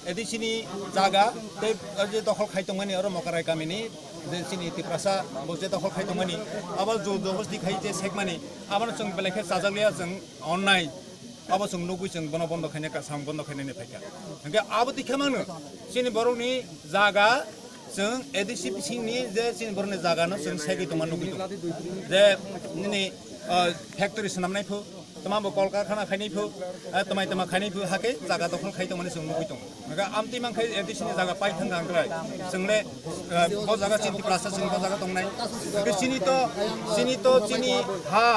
Edisini jaga te je dokhol khaitomani aro mokarai kamini je sini tiprasa boje dokhol khaitomani abal jo dosti khai je sekmani aban sung belekhe sajaglia jeng online abo sung nugui jeng bono bondo khaine ka sam bondo khaine ne phaika henge abo dikhemangno sini boroni jaga jeng edisi sini je sini boroni jaga no jeng segi toman nugui je ni factory sanamnai phu तमाम कलकारखाना खाइनायफो तमाय तमा खाइनायफो हाके जागा दखल खाइदोंमोन जों नुगै दं मगा आमति मांखाय एदिसिनि जागा पाइथां गांग्राय जोंले ब जागा सिनि प्लासा जों ब जागा दंनाय सिनि तो सिनि हा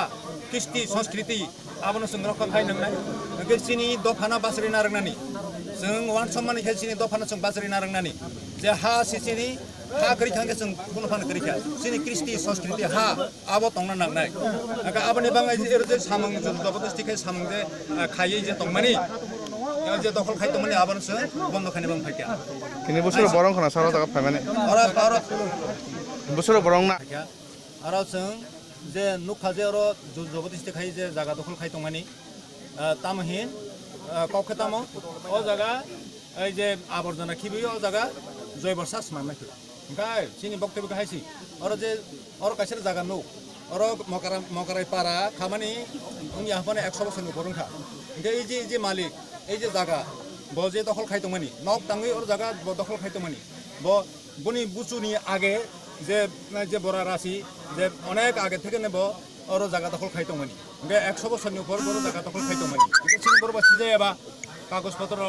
कृष्टि संस्कृति आबनो जों रखा खाइनांनाय सिनि दफाना बासरि नारंनानि जों वान सम्माननि सिनि दफाना जों बासरि नारंनानि जे हा सिनि ha kari khangge sung kuno fan kari kha sini kristi সংস্কৃতি ha abo tongna nangnai aga aboni bangai je je samang je jabardasti khai samang je khaiye je tongmani je dokhol khai tongmani abon se bondo khane bang phaikya kini bosor borong khana sara daga phaimani ora bosor borong na aro sung je nukha je ro jabardasti khai je jaga dokhol khai tongmani tamhin kokhetamo o jaga ei je aborjona khibi o jaga জয়বর্ষা সমান নাকি গায় চিনি বক্তব্য গাইছি আর যে আর কাছের জায়গা no আর মকারাই পাড়া খামানি উনি আহ্বানে 100 বছর করুনখা এই যে মালিক এই যে জায়গা ব যে দখল খাইতমানি নক টাঙ্গি ওর জায়গা দখল খাইতমানি ব বনি বুচুনি আগে যে বড় রাশি যে অনেক আগে থেকে নেব ওর জায়গা দখল খাইতমানি 100 বছরের উপর বড় জায়গা দখল খাইতমানি এটা চিনি বড় বাসি যায় বা কাগজপত্র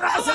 Brasa!